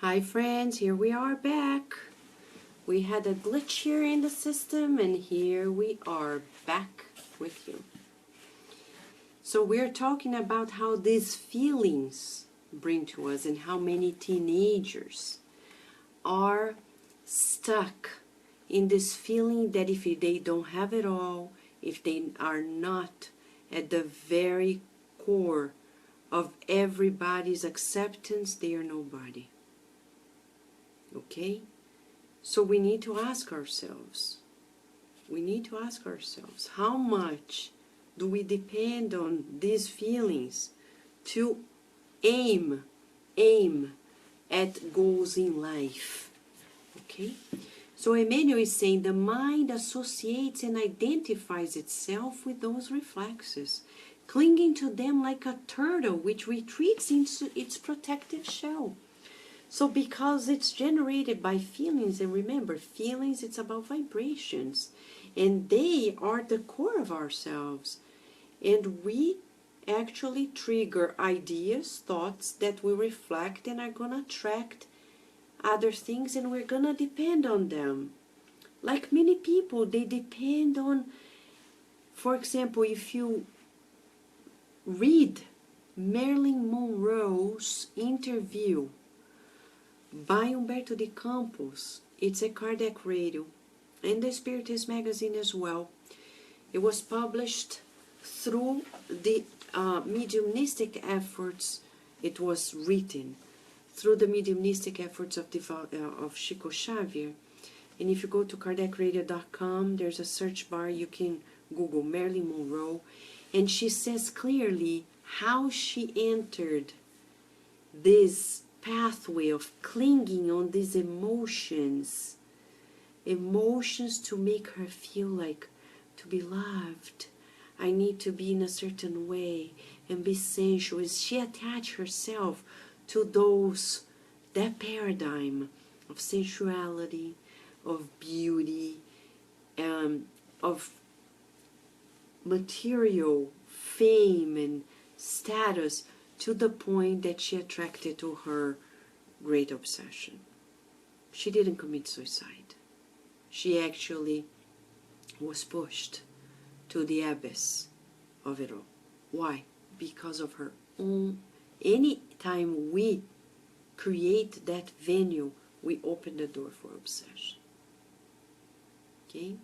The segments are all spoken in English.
Hi friends, here we are back. We had a glitch here in the system and here we are back with you. So we're talking about how these feelings bring to us and how many teenagers are stuck in this feeling that if they don't have it all, if they are not at the very core of everybody's acceptance, they are nobody. Okay? So we need to ask ourselves, how much do we depend on these feelings to aim at goals in life? Okay? So Emmanuel is saying the mind associates and identifies itself with those reflexes, clinging to them like a turtle which retreats into its protective shell. So because it's generated by feelings, and remember, feelings, it's about vibrations, and they are the core of ourselves. And we actually trigger ideas, thoughts that we reflect and are going to attract other things, and we're going to depend on them. Like many people, they depend on, for example, if you read Marilyn Monroe's interview by Humberto de Campos, it's a Kardec Radio, and the Spiritist magazine as well. It was published through the mediumistic efforts. It was written through the mediumistic efforts of Chico Xavier. And if you go to KardecRadio.com, there's a search bar. You can Google Marilyn Monroe, and she says clearly how she entered this pathway of clinging on these emotions to make her feel like to be loved. I need to be in a certain way and be sensual. She attached herself to that paradigm of sensuality, of beauty, of material fame and status, to the point that she attracted to her great obsession. She didn't commit suicide. She actually was pushed to the abyss of it all. Why? Because of her own. Any time we create that venue, we open the door for obsession. Okay?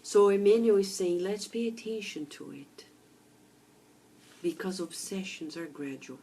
So Emmanuel is saying, let's pay attention to it, because obsessions are gradual.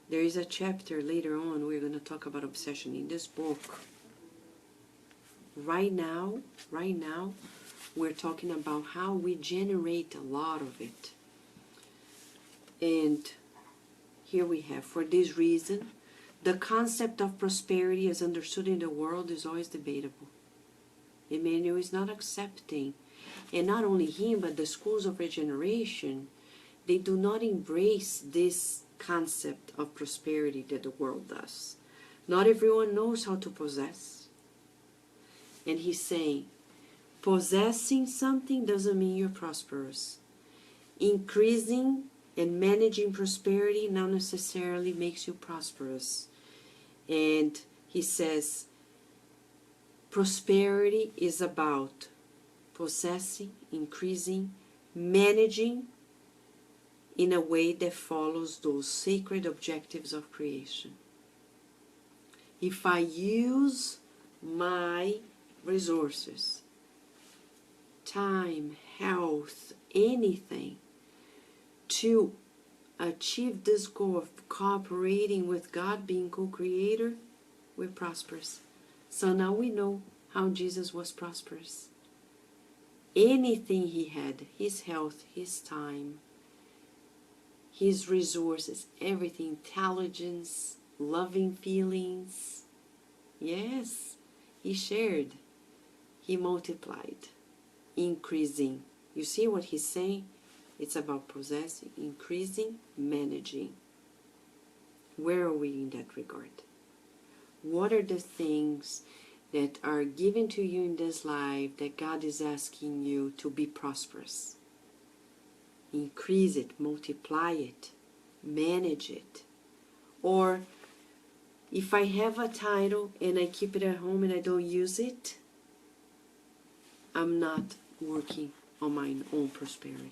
There is a chapter later on, we're going to talk about obsession in this book. Right now, we're talking about how we generate a lot of it. And here we have, for this reason, the concept of prosperity as understood in the world is always debatable. Emmanuel is not accepting, and not only him, but the schools of regeneration, they do not embrace this concept of prosperity that the world does. Not everyone knows how to possess. And he's saying, possessing something doesn't mean you're prosperous. Increasing and managing prosperity not necessarily makes you prosperous. And he says, prosperity is about possessing, increasing, managing in a way that follows those sacred objectives of creation. If I use my resources, time, health, anything, to achieve this goal of cooperating with God, being co-creator, we're prosperous. So now we know how Jesus was prosperous. Anything he had, his health, his time, his resources, everything, intelligence, loving feelings. Yes, he shared, he multiplied, increasing. You see what he's saying? It's about possessing, increasing, managing. Where are we in that regard? What are the things that are given to you in this life that God is asking you to be prosperous? Increase it, multiply it, manage it. Or if I have a title and I keep it at home and I don't use it, I'm not working on my own prosperity.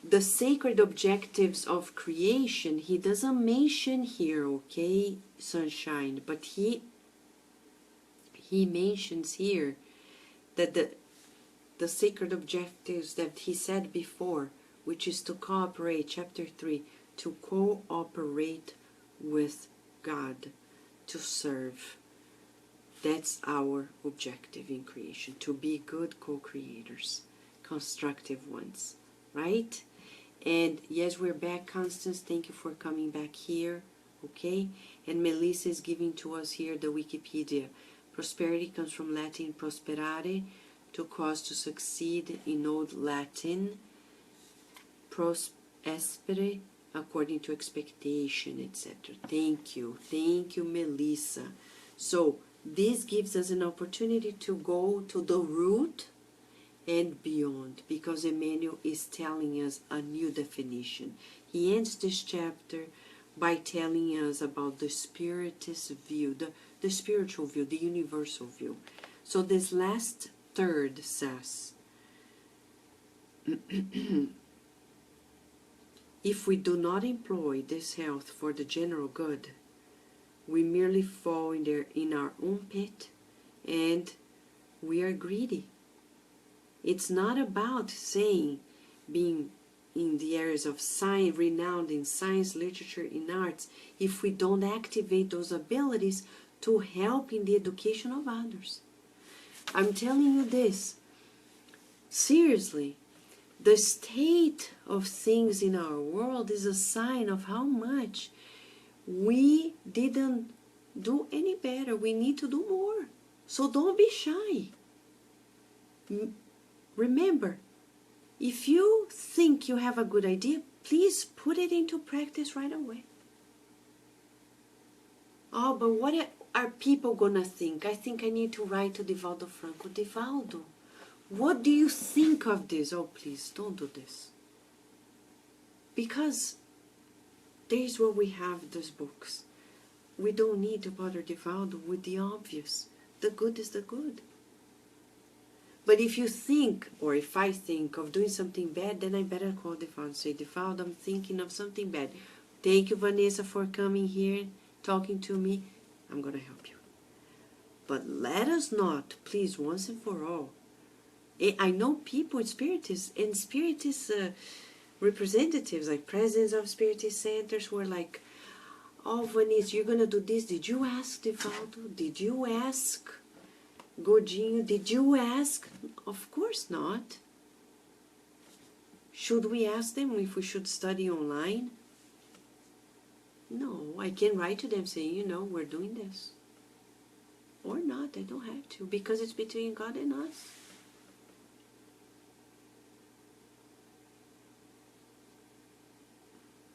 The sacred objectives of creation, he doesn't mention here, okay, sunshine, but he mentions here that the sacred objectives that he said before, which is to cooperate, chapter 3, to cooperate with God, to serve. That's our objective in creation, to be good co-creators, constructive ones, right? And yes, we're back, Constance. Thank you for coming back here, okay? And Melissa is giving to us here the Wikipedia. Prosperity comes from Latin prosperare, to cause to succeed in Old Latin. Prospere, according to expectation, etc. Thank you, Melissa. So this gives us an opportunity to go to the root and beyond, because Emmanuel is telling us a new definition. He ends this chapter by telling us about the spiritist view, the spiritual view, the universal view. So this last third says, if we do not employ this health for the general good, we merely fall in our own pit, and we are greedy. It's not about saying being in the areas of science, renowned in science, literature, in arts, if we don't activate those abilities to help in the education of others. I'm telling you this, seriously, the state of things in our world is a sign of how much we didn't do any better. We need to do more. So don't be shy. Remember, if you think you have a good idea, please put it into practice right away. Oh, but what are people gonna think? I think I need to write to Divaldo Franco. Divaldo, what do you think of this? Oh, please, don't do this. Because there's where we have those books. We don't need to bother Divaldo with the obvious. The good is the good. But if you think, or if I think of doing something bad, then I better call Divaldo and say, Divaldo, I'm thinking of something bad. Thank you, Vanessa, for coming here, talking to me. I'm going to help you. But let us not, please, once and for all. I know people in Spiritist, and Spiritist representatives, like presidents of Spiritist centers, who are like, oh, Vanessa, you're going to do this. Did you ask Divaldo? Did you ask Godinho? Did you ask? Of course not. Should we ask them if we should study online? No, I can write to them saying, you know, we're doing this. Or not, I don't have to, because it's between God and us.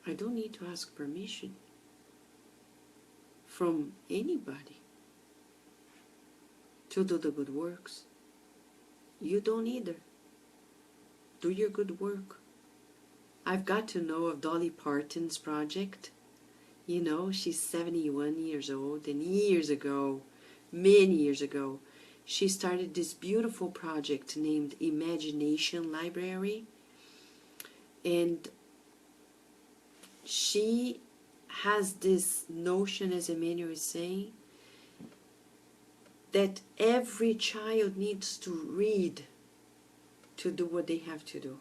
I don't need to ask permission from anybody to do the good works. You don't either. Do your good work. I've got to know of Dolly Parton's project. You know, she's 71 years old, and years ago, many years ago, she started this beautiful project named Imagination Library. And she has this notion, as Emmanuel is saying, that every child needs to read to do what they have to do.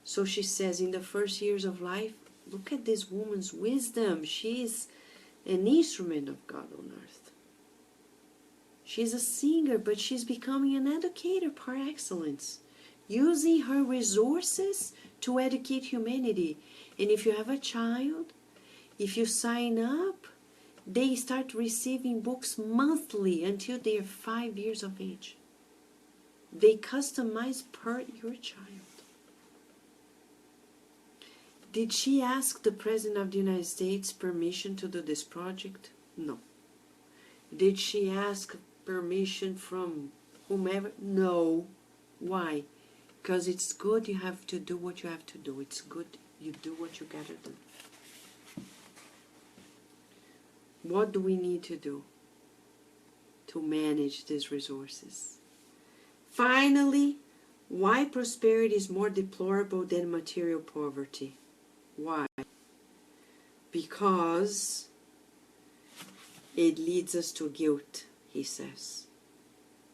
So she says, in the first years of life, look at this woman's wisdom. She's an instrument of God on earth. She's a singer, but she's becoming an educator par excellence, using her resources to educate humanity. And if you have a child, if you sign up, they start receiving books monthly until they are 5 years of age. They customize per your child. Did she ask the President of the United States permission to do this project? No. Did she ask permission from whomever? No. Why? Because it's good, you have to do what you have to do. It's good You do what you gotta do. What do we need to do to manage these resources? Finally, why prosperity is more deplorable than material poverty? Why? Because it leads us to guilt, he says.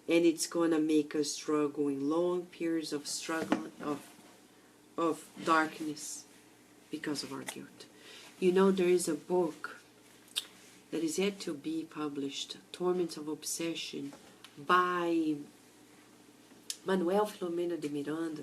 And it's going to make us struggle in long periods of struggle, of darkness, because of our guilt. You know, there is a book that is yet to be published, Torments of Obsession, by Manuel Filomeno de Miranda,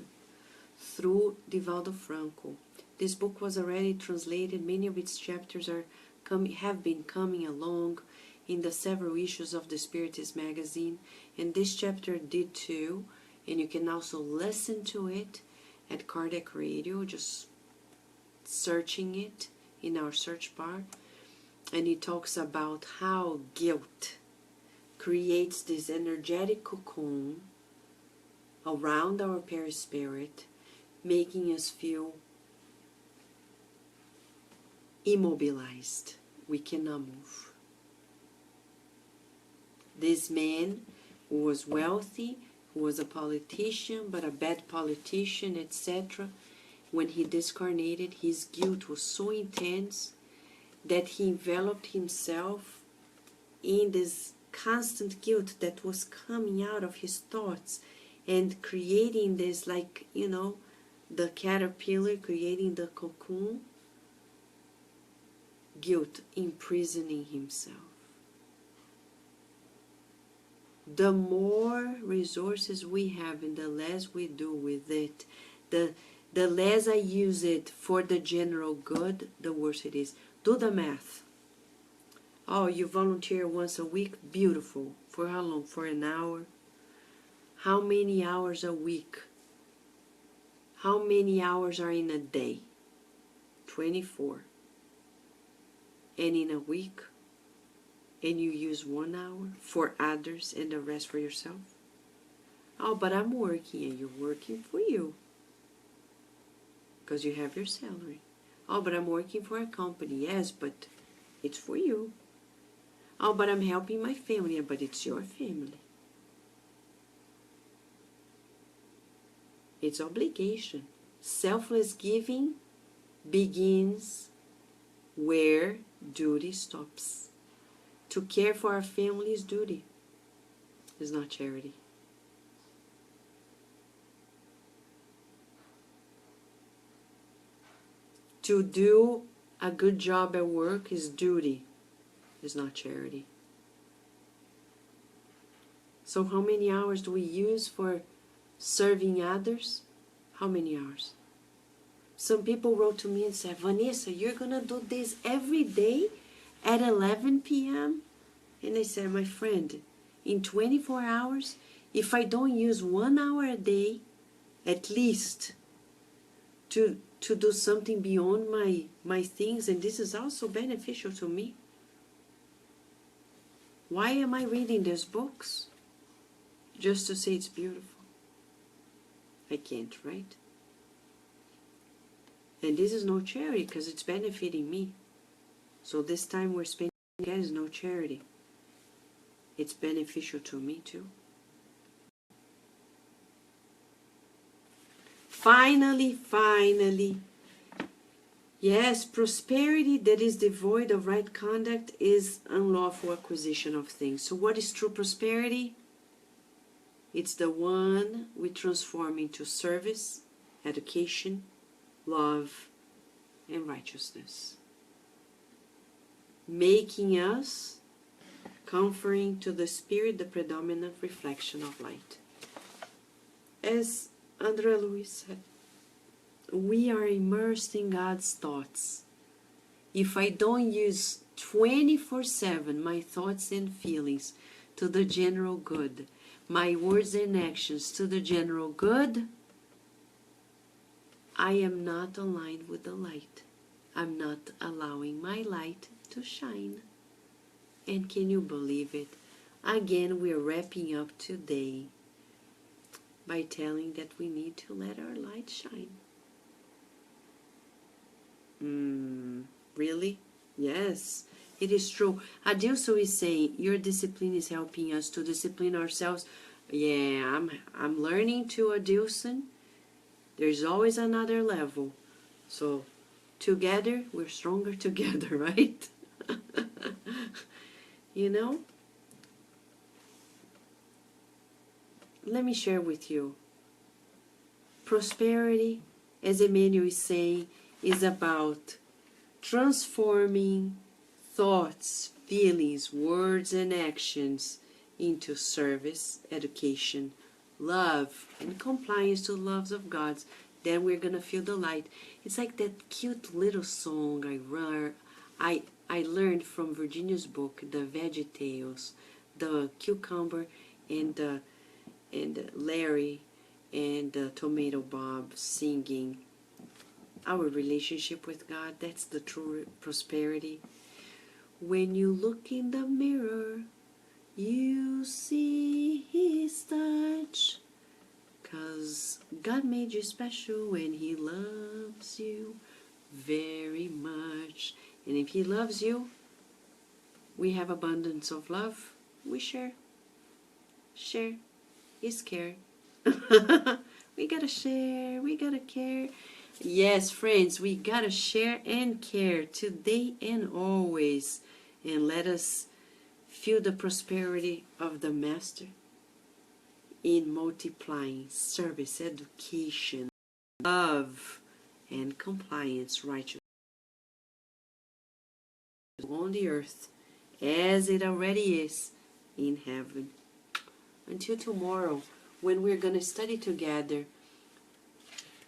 through Divaldo Franco. This book was already translated. Many of its chapters have been coming along in the several issues of the Spiritist magazine, and this chapter did too. And you can also listen to it at Kardec Radio, just searching it in our search bar. And he talks about how guilt creates this energetic cocoon around our perispirit, making us feel immobilized. We cannot move. This man who was wealthy, who was a politician, but a bad politician, etc., when he discarnated, his guilt was so intense that he enveloped himself in this constant guilt that was coming out of his thoughts and creating this, like, you know, the caterpillar creating the cocoon, guilt imprisoning himself. The more resources we have and the less we do with it, the less I use it for the general good, the worse it is. Do the math. Oh, you volunteer once a week? Beautiful. For how long? For an hour? How many hours a week? How many hours are in a day? 24. And in a week? And you use 1 hour for others and the rest for yourself? Oh, but I'm working. And you're working for you, because you have your salary. Oh, but I'm working for a company. Yes, but it's for you. Oh, but I'm helping my family. Yeah, but it's your family. It's obligation. Selfless giving begins where duty stops. To care for our family is duty. It's not charity. To do a good job at work is duty. It's not charity. So how many hours do we use for serving others? How many hours? Some people wrote to me and said, Vanessa, you're going to do this every day at 11 p.m.? And I said, my friend, in 24 hours, if I don't use 1 hour a day, at least, to do something beyond my things, and this is also beneficial to me. Why am I reading these books? Just to say it's beautiful. I can't, right? And this is no charity because it's benefiting me. So this time we're spending together is no charity. It's beneficial to me too. Finally, yes, prosperity that is devoid of right conduct is unlawful acquisition of things. So what is true prosperity? It's the one we transform into service, education, love, and righteousness, making us conferring to the spirit the predominant reflection of light. As André Luiz said, we are immersed in God's thoughts. If I don't use 24/7 my thoughts and feelings to the general good, my words and actions to the general good, I am not aligned with the light. I'm not allowing my light to shine. And can you believe it? Again, we are wrapping up today by telling that we need to let our light shine. Yes, it is true. Adilson is saying your discipline is helping us to discipline ourselves. Yeah, I'm learning to, Adilson. There's always another level. So together we're stronger together, right? You know? Let me share with you. Prosperity, as Emmanuel is saying, is about transforming thoughts, feelings, words, and actions into service, education, love, and compliance to the loves of God. Then we're gonna feel the light. It's like that cute little song I learned from Virginia's book, The Veggie Tales, the cucumber and Larry and Tomato Bob singing. Our relationship with God, that's the true prosperity. When you look in the mirror, you see His touch. 'Cause God made you special and He loves you very much. And if He loves you, we have abundance of love. We share. Share is care. We gotta share. We gotta care. Yes, friends, we gotta share and care today and always. And let us feel the prosperity of the Master in multiplying service, education, love, and compliance righteousness on the earth as it already is in heaven. Until tomorrow, when we're going to study together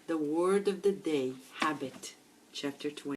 the word of the day, Habit, chapter 20.